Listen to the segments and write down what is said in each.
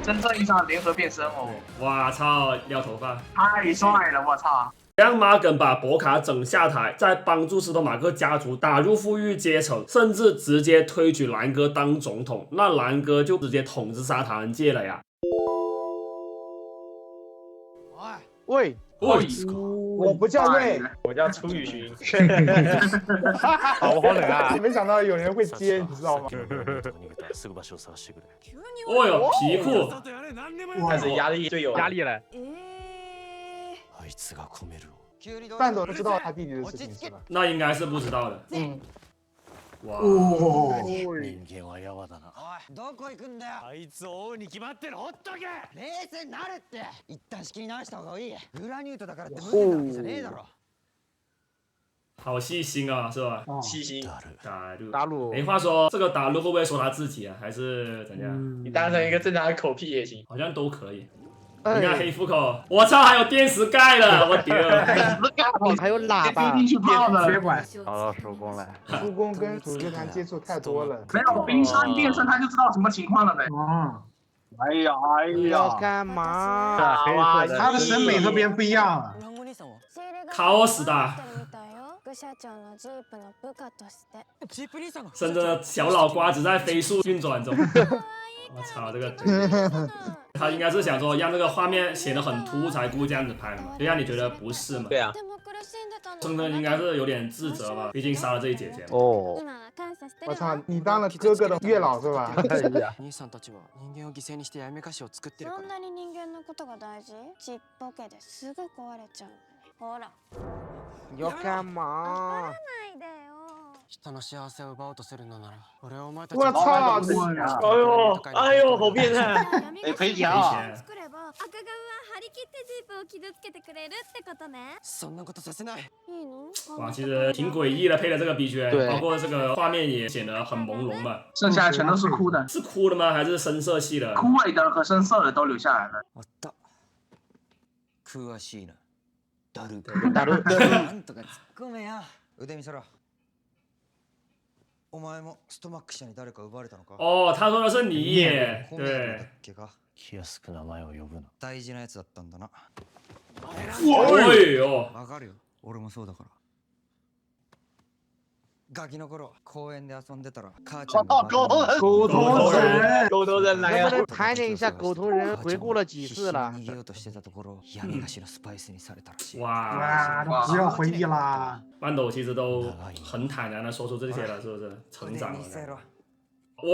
真正意义上的联合变身哦，哇操，撩头发！太帅了，我操！让马根把博卡整下台，再帮助斯托马克家族打入富裕阶层，甚至直接推举兰哥当总统，那兰哥就直接统治沙滩界了呀！喂，我不叫魏，我叫出雨云。好冷啊！没想到有人会接，你知道吗？哦哟，皮裤，开始压力最有压力了。范总不知道他弟弟的事情是吧？那应该是不知道的。哇！人間はやわだな。おい、どこ行くんだよ。あいつを追うに決まってる。ほっとけ。冷静になれって。一旦仕切り直した方がいい。グラニュートだからって無理なわけじゃねえだろ。好细心啊，是吧？细心。打鲁。哎，话说这个打鲁会不会说他自己啊，还是怎样？你当成一个正常的口癖也行。好像都可以。你看黑虎口，我操，还有电池盖了，我屌！还有喇叭，进去泡的血管。找到叔公了。叔公跟主乐团接触太多了。没有冰山变身，他就知道什么情况了呗。哎呀哎呀！要干嘛？他的审美和别人不一样啊。卡我死的！深圳的小脑瓜子在飞速运转中。我操，这个他应该是想说让这个画面显得很突才故意这样子拍的嘛，就让你觉得不是嘛。对啊。深圳应该是有点自责吧，毕竟杀了这一姐姐。哦。我操，你当了哥哥的月老是吧？兄さんたちは人間を犠牲にして闇菓子を作ってるから。そんなに人間のことが大事？ちっぽけですぐ壊れちゃう。ほら。要干嘛？ないでよ。人の幸せを奪おうとするのなら、俺はお前たち。我操！哎呦，好变态！赔钱啊！作れば赤ガムは張り切ってジープを傷つけてくれるってことね。そんなことさせない。いいの？哇，其实挺诡异的，配的这个 BGM，包括这个画面也显得很朦胧嘛。剩下全都是哭的，是哭的吗？还是深色系的？枯萎的和深色的都留下来了。あった。詳しいな。だる。なんとか突っ込めや。腕見せろ。お前もストマック社に誰か奪われたのか？哦，他说的是你耶，对。気安く名前を呼ぶな。大事なやつだったんだな。おいよ。わかるよ。俺もそうだから。ガキの頃公園で遊んでたら母ちゃんが狗头人，狗头人来了。盘点一下狗头人回顾了几次了？逃げようとしてたところ闇菓子のスパイスにされたらしい。哇，都不要回忆啦。班斗其实都很坦然的说出这些了，是不是？成长了。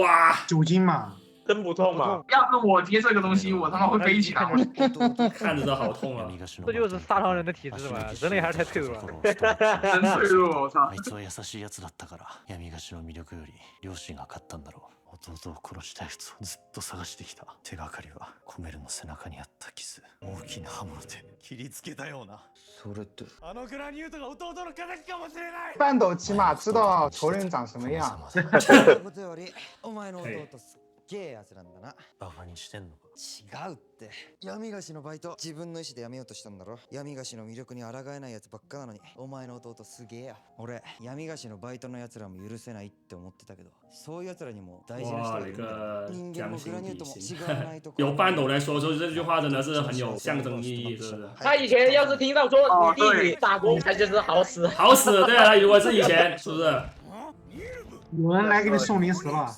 哇，酒精嘛。真不痛嘛！要是我接这个东西，我他妈会飞起来。看着都好痛啊！这就是沙糖人的体质嘛，人类还是太脆弱了。真脆弱，我操！あいつは優しいやつだったから闇菓子の魅力より両親が勝ったんだろう。弟を殺したやつをずっと探してきた。手がかりはコメルの背中にあった傷。大きな刃物で切りつけたような。それってあのグラニュートが弟の敵かもしれない。范斗起码知道仇人长什么样。ことよりお前の弟すっげえやつなんだな。バカにしてんのか。違うって。闇菓子のバイト自分の意思で辞めようとしたんだろ。闇菓子の魅力に抗えないやつばっかなのにお前の弟すげえや。俺闇菓子のバイトのやつらも許せないって思ってたけど、そういうやつらにも大事な人がいるんだよ。人間もグラニュートも違わないとこ。由班斗来说出这句话真的是很有象征意义，是不是？他以前要是听到说你弟弟打工，他就是好死。好死，对啊，如果是以前，是不是？有人来给你送零食了。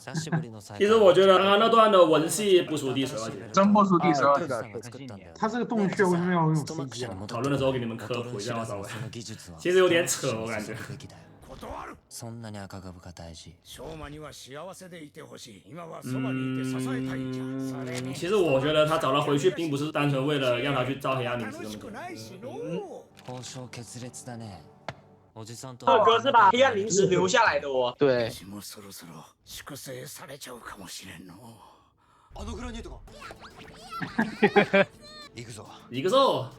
其实我觉得刚刚那段的文戏不输第12集，真不输第12集。他这个洞穴为什么要用 CG 啊？讨论的时候给你们科普一下，稍微。其实有点扯，我感觉。そんなに赤株が大事。其实我觉得他找他回去，并不是单纯为了让他去造黑暗领事这么简单。交渉決裂だね。二哥是把黑暗灵石留下来的哦。对。あのグラニュートが。行くぞ。行くぞ。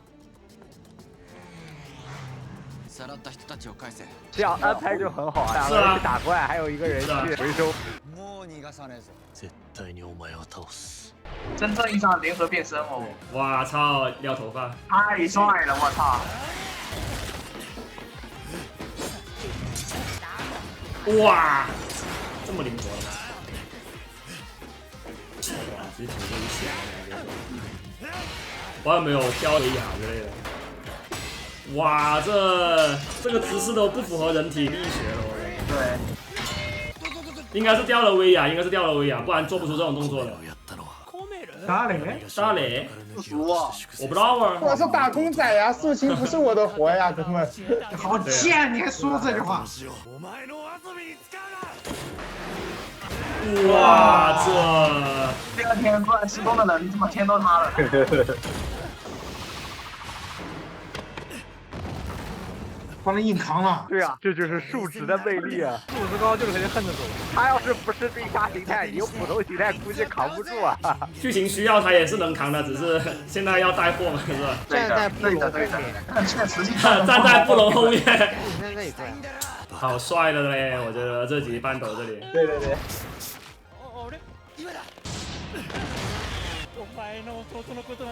さらった人たちを返せ。这样安排就很好啊，两个人去打怪，还有一个人去回收。もう逃がさねえぞ。絶対にお前を倒す。真正意义上的联合变身哦。哇操，撩头发。太帅了，我操！哇，这么灵活！直接挑这一下，我还没有挑维亚之类的。哇，这个姿势都不符合人体力学了，我觉得。对，应该是掉了维亚，不然做不出这种动作的。打雷？打雷？我不知道啊。我是打工仔呀，竖琴不是我的活呀，哥们。好贱，你还说这句话？哇，第二天突然失踪的人怎么天都塌了？帮他硬扛了。对啊，这就是数值的魅力啊！素质高就是可以横着走，他要是不是对杀形态，你有普通形态估计扛不住啊。剧情需要他也是能扛的，只是现在要带货嘛，是吧？站在布隆后面，确实站在布隆后面。在这里站。好帅的嘞，我觉得这集半斗这里。对。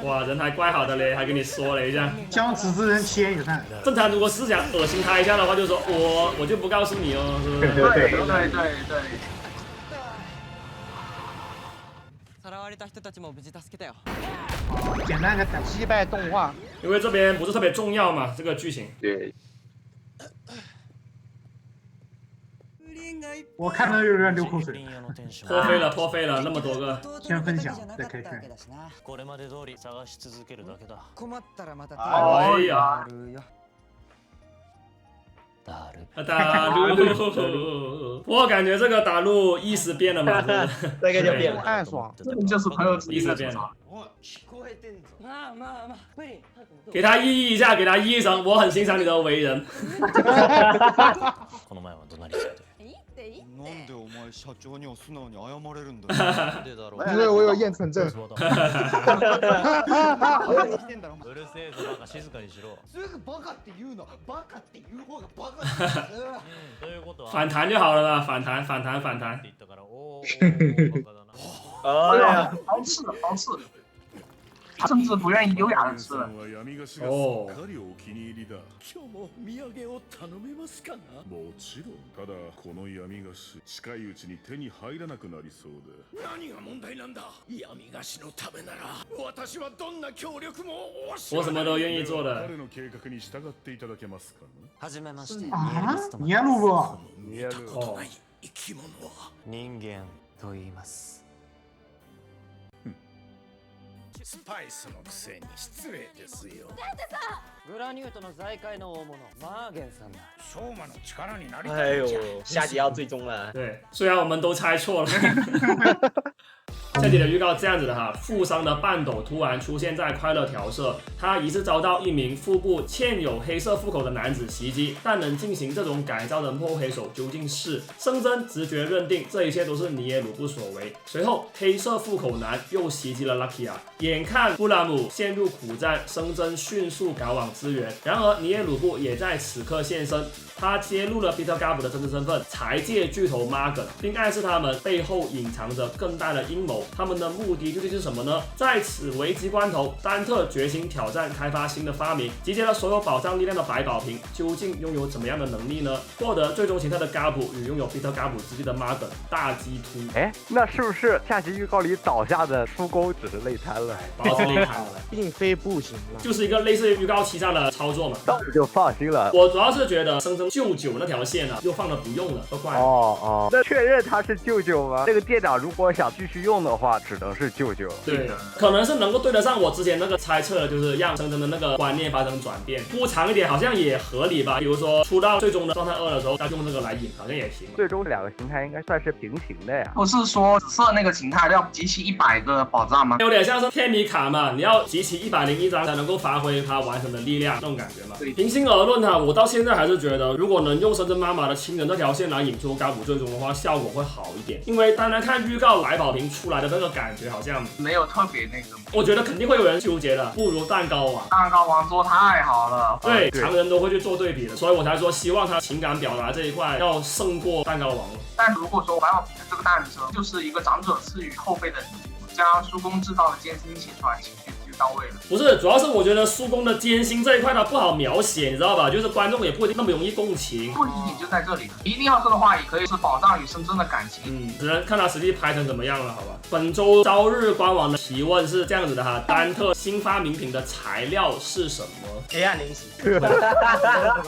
哇，人还怪好的嘞，还跟你说了一下。将此之人其言也善。正常如果是想恶心他一下的话，就说我就不告诉你哦，是不是？对。简单个击败动画。因为这边不是特别重要嘛，这个剧情。对。我看到有点流口水。破费了，那么多个。先分享，再开涮。哎呀！打路，我感觉这个打路意思变了嘛，这个就变了，暗爽，这就是朋友意思变了。给他意义一下，给他意义上，我很欣赏你的为人。なんでお前社長には素直に謝れるんだ。因为我有验存证。うるせえぞバカ静かにしろ。すぐバカって言うの。バカって言う方がバカ。ということは反弹就好了嘛，反弹。って言ったからおおバカだな。哎呀，好吃。他甚至不愿意优雅的吃了。哦。今日も土産を頼めますかな。もちろん。ただこの闇菓子近いうちに手に入らなくなりそうで。何が問題なんだ。闇菓子のためなら私はどんな協力も我什么都愿意做的。彼の計画に従っていただけますかね。はじめまして。ニヤロブ。見たことない生き物は人間と言います。スパイスのくせに失礼ですよ。だってさ、グラニュートの財界の大物マーゲンさんだ。相馬の力になりた哎呦いんじゃ。，下集要最终了。对，虽然我们都猜错了。这集的预告这样子的哈，富商的半斗突然出现在快乐调社，他疑似遭到一名腹部嵌有黑色腹口的男子袭击，但能进行这种改造的幕后黑手究竟是？圣真直觉认定这一切都是尼耶鲁布所为。随后，黑色腹口男又袭击了拉基亚，眼看布拉姆陷入苦战，圣真迅速赶往支援。然而，尼耶鲁布也在此刻现身，他揭露了彼得加布的真实身份——财界巨头 Morgan， 并暗示他们背后隐藏着更大的阴谋。他们的目的究竟是什么呢？在此危急关头，丹特决心挑战开发新的发明，集结了所有宝藏力量的百宝瓶，究竟拥有怎么样的能力呢？获得最终形态的嘎普与拥有彼得加普之力的 Morgan 大鸡突。哎，那是不是下集预告里倒下的出钩只是内摊了？保持内摊了，并非不行了，就是一个类似于预告期上的操作嘛。那我就放心了。我主要是觉得生生舅舅那条线呢，又放了不用了，都怪了。哦，那确认他是舅舅吗？这个店长如果想继续用的话，只能是舅舅。对的，可能是能够对得上我之前那个猜测，就是让生生的那个观念发生转变，铺长一点好像也合理吧。比如说出到最终的状态2的时候，再用这个来引，好像也行。最终两个形态应该算是平行的呀。不是说紫色那个形态要集齐100个宝藏吗？有点像是天米卡嘛，你要集齐101张才能够发挥它完整的力量，那种感觉嘛。平心而论哈，我到现在还是觉得，如果能用生真妈妈的亲人这条线来引出高普最终的话，效果会好一点。因为单单看预告百宝瓶出来的那个感觉，好像没有特别那个。我觉得肯定会有人纠结的，不如蛋糕王。蛋糕王做太好了，对，常人都会去做对比的，所以我才说希望他情感表达这一块要胜过蛋糕王。但如果说百宝瓶的这个诞生就是一个长者赐予后辈的礼物，将叔公制造的艰辛写出来，情绪到位了。不是，主要是我觉得苏公的艰辛这一块它不好描写，你知道吧？就是观众也不一定那么容易共情。不一点就在这里，一定要说的话，也可以是宝藏与深圳的感情。只能看他实际拍成怎么样了，好吧？本周朝日官网的提问是这样子的哈：丹特新发明品的材料是什么？黑暗零食。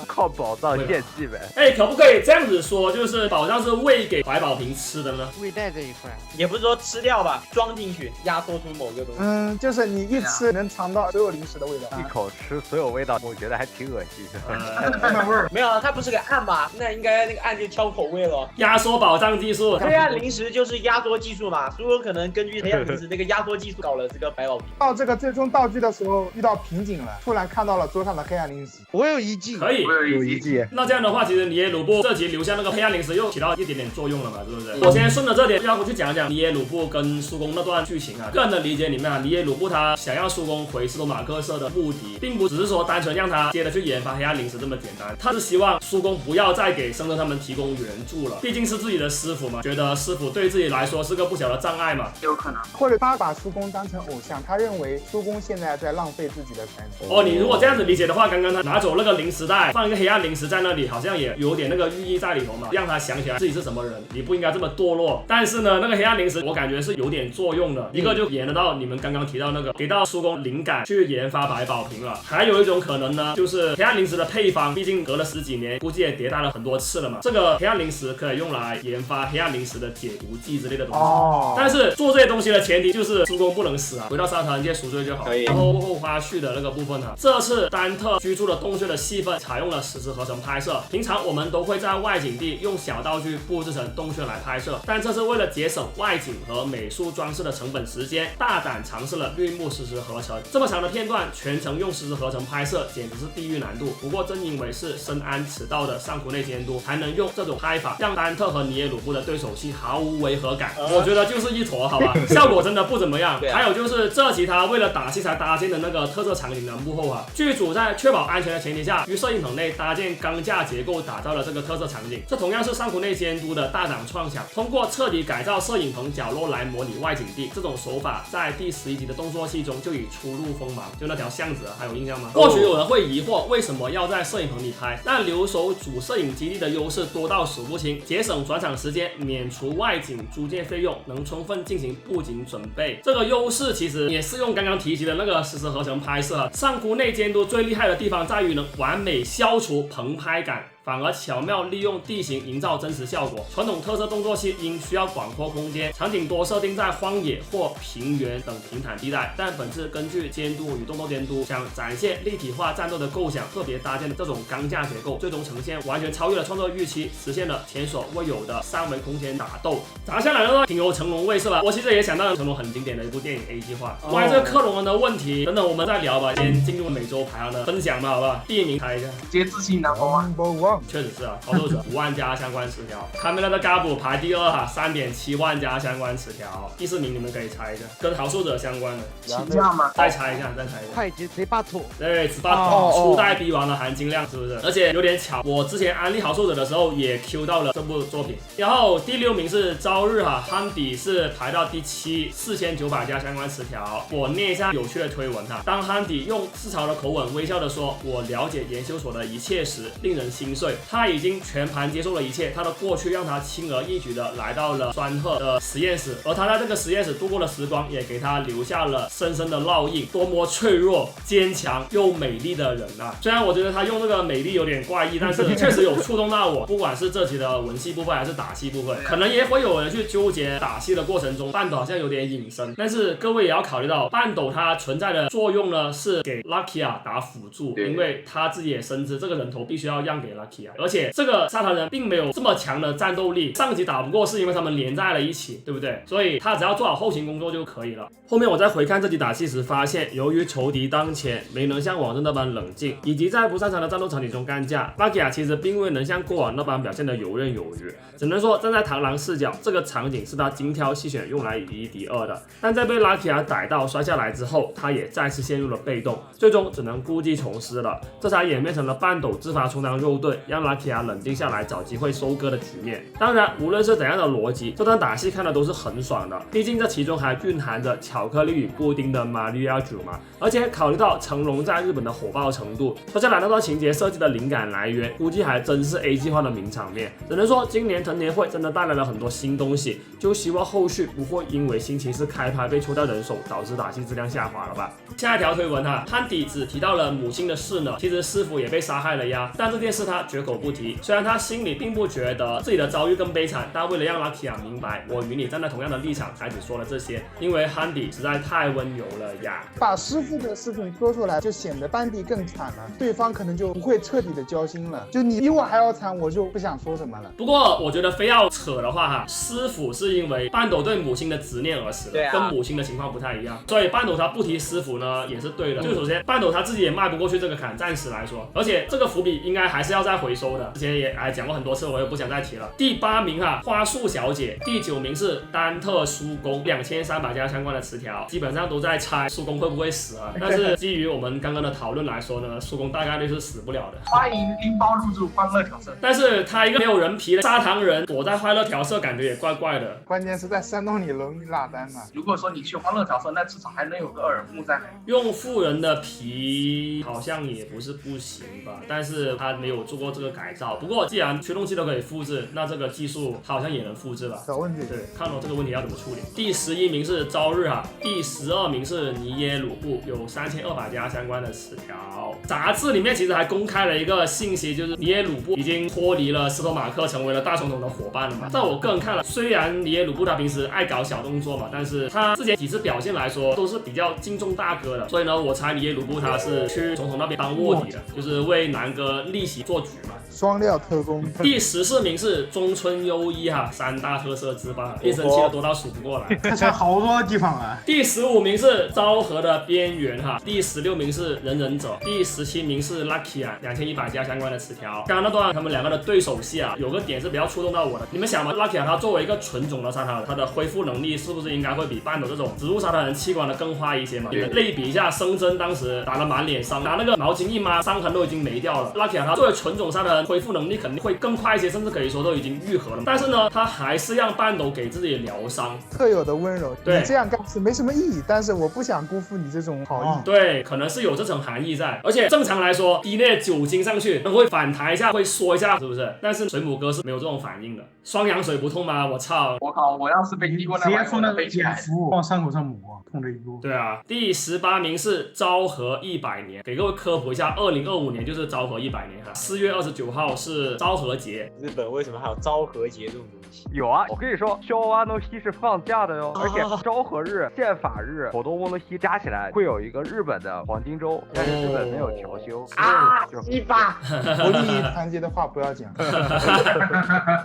靠宝藏献祭呗。哎，可不可以这样子说？就是宝藏是喂给怀宝瓶吃的呢？胃袋这一块，也不是说吃掉吧，装进去，压缩出某个东西。就是你一吃能尝到所有零食的味道。一口吃所有味道，我觉得还挺恶心的。味儿。没有啊，它不是个按吧？那应该那个按就挑口味了。压缩宝藏技术，黑暗零食就是压缩技术嘛，苏有可能根据黑暗零食这个压缩技术搞了这个百宝瓶。到这个最终道具的时候遇到瓶颈了，突然看到了桌上的黑暗零食。我有一计，可以。有一计。那这样的话，其实尼耶鲁布这集留下那个黑暗零食又起到一点点作用了嘛，是不是？我先顺着这点，要不去讲讲尼耶鲁布跟苏公那段剧情啊。个人的理解里面啊，尼耶鲁布他想要苏公回斯托马克社的目的，并不只是说单纯让他接着去研发黑暗零食这么简单，他是希望苏公不要再给生生他们提供援助了，毕竟是自己的师傅嘛，觉得师傅对自己来说是个不小的障碍嘛。有可能，或者他把苏公当成偶像，他认为苏公现在在浪费自己的才能。哦，你如果这样子理解的话，刚刚他拿走那个零食袋，放一个黑暗零食在那里，好像也有点那个寓意在里头嘛，让他想起来自己是什么人，你不应该这么堕落。但是呢，那个黑暗零食我感觉是有点作用的，一个就演得到你们刚刚提到那个给到苏公灵感去研发百宝瓶了，还有一种可能呢，就是黑暗零食的配方，毕竟隔了10几年，估计也迭代了很多次了嘛，这个黑暗零食可以用来研发黑暗零食的解毒剂之类的东西。但是做这些东西的前提就是苏公不能死啊，回到沙滩界赎罪就好。然后后花絮的那个部分啊，这次丹特居住的洞穴的戏份采用了实时合成拍摄，平常我们都会在外景地用小道具布置成洞穴来拍摄，但这次为了节省外景和美术装饰的成本时间，大胆尝试了绿幕实时合成。这么长的片段全程用实时合成拍摄，简直是地狱难度。不过正因为是深谙此道的上古内监督，才能用这种拍法让丹特和尼耶鲁布的对手戏毫无违和感。我觉得就是一坨，好吧，效果真的不怎么样。还有就是这集他为了打戏才搭建的那个特色场景的幕后啊，剧组在确保安全的前提下，于摄影棚内搭建钢架结构，打造了这个特色场景。这同样是上古内监督的大胆创想，通过彻底改造摄影棚角落来模拟外景地。这种手法在第11集的动作戏中就已初露锋芒，就那条巷子还有印象吗？或许有人会疑惑，为什么要在摄影棚里拍？但留守主摄影基地的优势多到数不清，节省转场时间，免除外景租借费用，能充分进行布景准备。这个优势其实也适用刚刚提及的那个实时合成拍摄。上古内监督最厉害的地方在于能完美消除棚拍感，反而巧妙利用地形营造真实效果。传统特色动作戏因需要广阔空间，场景多设定在荒野或平原等平坦地带，但本次根据监督与动作监督想展现立体化战斗的构想，特别搭建的这种钢架结构，最终呈现完全超越了创作预期，实现了前所未有的3维空间打斗。打下来的话挺有成龙味是吧？我其实也想到了成龙很经典的一部电影 A 计划。关于这个克隆人的问题，等等我们再聊吧。先进入每周排行的分享吧，好不好？第1名猜一下，直接自信拿1 确实是啊，操作者5万加相关词条，卡梅拉的嘎布排第2哈，3.7万加相关词条。第4名你们可以猜一下，跟好受者相关的，请假吗？再猜一下。快捷贼巴土，对，此巴初代逼王的含金量是不是？而且有点巧，我之前安利好受者的时候也 Q 到了这部作品。然后第6名是朝日哈，汉底是排到第7，4900加相关词条。我念一下有趣的推文哈，当汉底用自嘲的口吻微笑的说我了解研究所的一切时，令人心碎。他已经全盘接受了一切，他的过去让他轻而易举的来到了酸鹤的实验室，而他在这个实验室度过的时光也给他留下了深深的烙印。多么脆弱、坚强又美丽的人啊！虽然我觉得他用这个美丽有点怪异，但是确实有触动到我。不管是这集的文戏部分还是打戏部分，可能也会有人去纠结打戏的过程中半斗好像有点隐身，但是各位也要考虑到半斗它存在的作用呢，是给 Luckia 打辅助，因为他自己也深知这个人头必须要让给 Luckia， 而且这个沙滩人并没有这么强的战斗力，上集打不过是因为他们连在了一起，对不对？所以他只要做好后勤工作就可以了。后面我在回看这集打戏时发现，由于仇敌当前没能像往日那般冷静，以及在不擅长的战斗场景中干架，拉基亚其实并未能像过往那般表现得游刃有余。只能说站在螳螂视角，这个场景是他精挑细选用来以一敌二的。但在被拉基亚逮到摔下来之后，他也再次陷入了被动，最终只能故技重施了，这才演变成了半斗自发充当肉盾，让拉基亚冷静下来，找机会收割的局面。当然，无论是怎样的逻辑，这段打戏看的都是很爽的，毕竟这其中还蕴含着巧克力与布丁的玛利亚主嘛。而且考虑到成龙在日本的火爆程度，说下来那段情节设计的灵感来源，估计还真是 A 计划的名场面。只能说今年藤田会真的带来了很多新东西，就希望后续不会因为星期四开拍被抽掉人手，导致打戏质量下滑了吧。下一条推文哈，汉底只提到了母亲的事呢，其实师傅也被杀害了呀，但这件事他绝口不提。虽然他心里并不觉得自己的遭遇更悲惨，但为了让拉基亚明白我与你站在同样的立场，才只说了这些，因为汉底实在太温柔了呀。把师傅的事情说出来，就显得班底更惨了，对方可能就不会彻底的交心了。就你比我还要惨，我就不想说什么了。不过我觉得非要扯的话哈，师傅是因为半斗对母亲的执念而死的，跟母亲的情况不太一样，所以半斗他不提师傅呢也是对的。就首先半斗他自己也迈不过去这个坎，暂时来说，而且这个伏笔应该还是要再回收的，之前也讲过很多次，我也不想再提了。第8名哈，花束小姐，第9名是丹特叔公，2300家相关的词条，基本上都在猜叔公会不会死啊。但是基于我们刚刚的讨论来说呢，叔公大概率是死不了的。欢迎拎包入住欢乐调色，但是他一个没有人皮的砂糖人躲在欢乐调色，感觉也怪怪的。关键是在山洞里容易落单嘛。如果说你去欢乐调色，那至少还能有个耳目在。用富人的皮好像也不是不行吧，但是他没有做过这个改造。不过既然驱动器都可以复制，那这个技术好像也能复制吧？小问题。对，看到这个问题要怎么处理。第11名是朝日哈，第12名是尼耶鲁布，有3200家相关的词条。杂志里面其实还公开了一个信息，就是尼耶鲁布已经脱离了斯托马克，成为了大总统的伙伴了嘛。在我个人看来，虽然尼耶鲁布他平时爱搞小动作嘛，但是他之前几次表现来说都是比较敬重大哥的，所以呢，我猜尼耶鲁布他是去总统那边当卧底的，就是为南哥逆袭做局嘛。双料特工。第14名是中村优一哈，3大特色之霸，变声器的多到数不过来，他抢好多地方啊。第15名是昭和的边缘哈，第16名是人忍者，第17名是 Lucky 啊，2100家相关的词条。刚刚那段他们两个的对手戏啊，有个点是比较触动到我的。你们想嘛 ，Lucky 他作为一个纯种的沙滩人，他的恢复能力是不是应该会比半斗这种植物沙滩人器官的更坏一些嘛？你们类比一下，生真当时打了满脸伤，拿那个毛巾一抹，伤痕都已经没掉了。Lucky 他作为纯种沙滩人，恢复能力肯定会更快一些，甚至可以说都已经愈合了。但是呢，他还是让半斗给自己疗伤，特有的温柔。对，你这样干是没什么意义，但是我不想辜负你这种好意。对，可能是有这层含义在。而且正常来说，滴那酒精上去，会反弹一下，会缩一下，是不是？但是水母哥是没有这种反应的。双氧水不痛吗？我操！我靠！我要是被滴过那直接从那个碘伏往伤口上抹，痛这一步。对啊，第18名是昭和100年，给各位科普一下，2025年就是昭和100年哈。4月29号是昭和节。日本为什么还有昭和节这种东西？有啊，我跟你说，昭和の日是放假的哟，而且昭和日、宪法日、活动の日加起来会有一个日本的黄金周，但是日本没有调休啊，鸡巴！国力团结的话不要讲。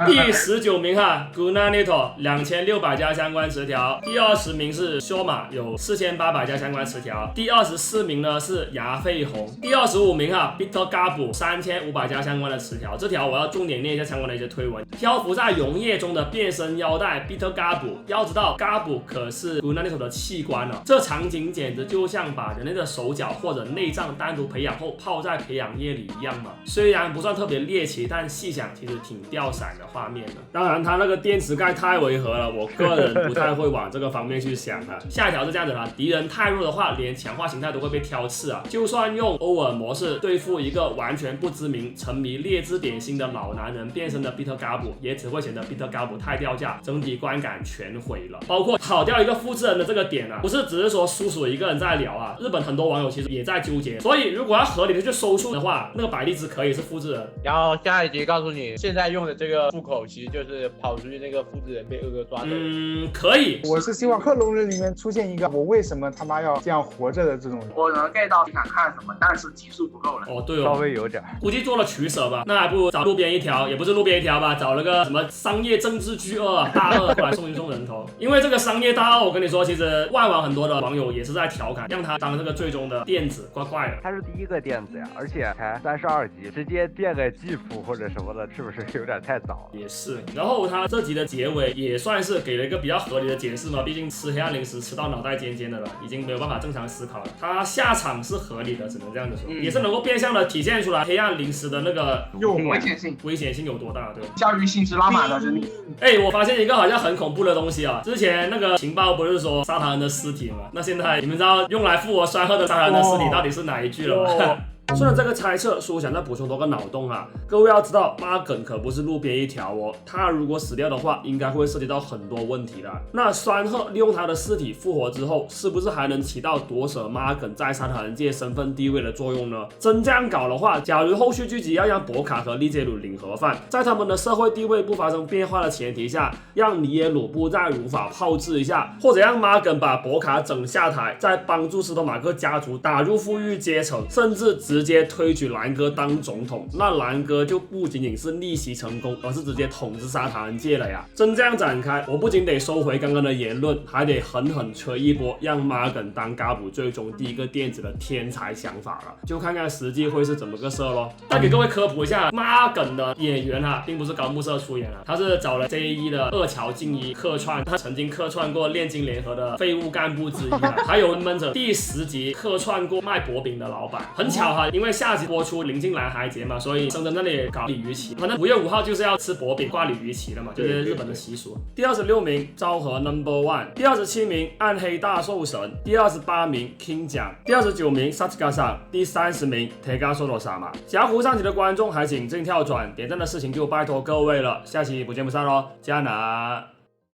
第19名哈 ，Gunanito 2600家相关词条。第20名是修马，有4800家相关词条。第24名呢是牙费红。第25名哈 ，Bitter Gabu 3500家相关的词条。这条我要重点念一下相关的一些推文。漂浮在溶液中的变身腰带 Bitter Gabu， 要知道 Gabu 可是 Gunanito 的器官啊，这场景简直就像把人类的手脚或者内脏单独培养后泡在培养液里一样嘛。虽然不算特别猎奇，但细想其实挺掉色的画面的。当然，它那个电池盖太违和了，我个人不太会往这个方面去想啊。下一条是这样子啦，敌人太弱的话，连强化形态都会被挑刺啊。就算用欧尔模式对付一个完全不知名、沉迷劣质点心的老男人变身的 Bitter Gabu， 也只会显得 Bitter Gabu 太掉价，整体观感全毁了。包括跑掉一个复制人的这个点啊，不是只是说叔叔一个人在聊啊，日本很多网友其实也在纠结。所以如果要合理的去收束的话，那个百利兹可以是复制人。然后下一集告诉你，现在用的这个户口其实就是跑出去那个复制人被二哥抓走。可以。我是希望克隆人里面出现一个我为什么他妈要这样活着的这种人。我能 get 到你想看什么，但是集数不够了。哦，对哦，稍微有点，估计做了取舍吧。那还不如找路边一条，也不是路边一条吧，找了个什么商业政治巨鳄大鳄过来送一送人头。因为这个商业大鳄，我跟你说，其实外网很多的网友也是在调侃，让他当这个最终的电子，怪怪的。他是第一个电子呀，而且才32集，直接变个吉普或者什么的，是不是有点太早了？也是。水。然后他这集的结尾也算是给了一个比较合理的解释嘛，毕竟吃黑暗零食吃到脑袋尖尖的了，已经没有办法正常思考了。他下场是合理的，只能这样子说，也是能够变相的体现出来黑暗零食的那个有危险性有多大，对吧？教育性是拉满了，真的。哎，我发现一个好像很恐怖的东西啊！之前那个情报不是说沙唐人的尸体吗？那现在你们知道用来复活酸鹤的沙唐人的尸体到底是哪一具了吗？顺着这个猜测，叔想再补充多个脑洞啊！各位要知道，妈梗可不是路边一条哦，他如果死掉的话，应该会涉及到很多问题的。那酸鹤利用他的尸体复活之后，是不是还能起到夺舍妈梗在沙坦人界身份地位的作用呢？真这样搞的话，假如后续剧集要让博卡和利杰鲁领盒饭，在他们的社会地位不发生变化的前提下，让尼耶鲁布再如法炮制一下，或者让妈梗把博卡整下台，再帮助斯托马克家族打入富裕阶层，甚至直接推举兰哥当总统，那兰哥就不仅仅是逆袭成功，而是直接统治沙塔人界了呀！真这样展开，我不仅得收回刚刚的言论，还得狠狠吹一波让妈梗当嘎补最终第一个电子的天才想法了，就看看实际会是怎么个事咯。再给各位科普一下，妈梗的演员并不是高木社出演他是找了 JE 的二桥静一客串，他曾经客串过炼金联合的废物干部之一还有闷着第10集客串过卖薄饼的老板。很巧因为下集播出临近蓝孩节嘛，所以深圳那里搞鲤鱼旗，反正5月5号就是要吃薄饼挂鲤鱼旗的嘛，就是日本的习俗。第26名昭和 No.1， 第27名暗黑大兽神，第28名 King 奖，第29名 Satsuka 上，第30名 Tega Solo 萨玛。想要胡上集的观众还请静跳转，点赞的事情就拜托各位了，下期不见不散咯，加拿。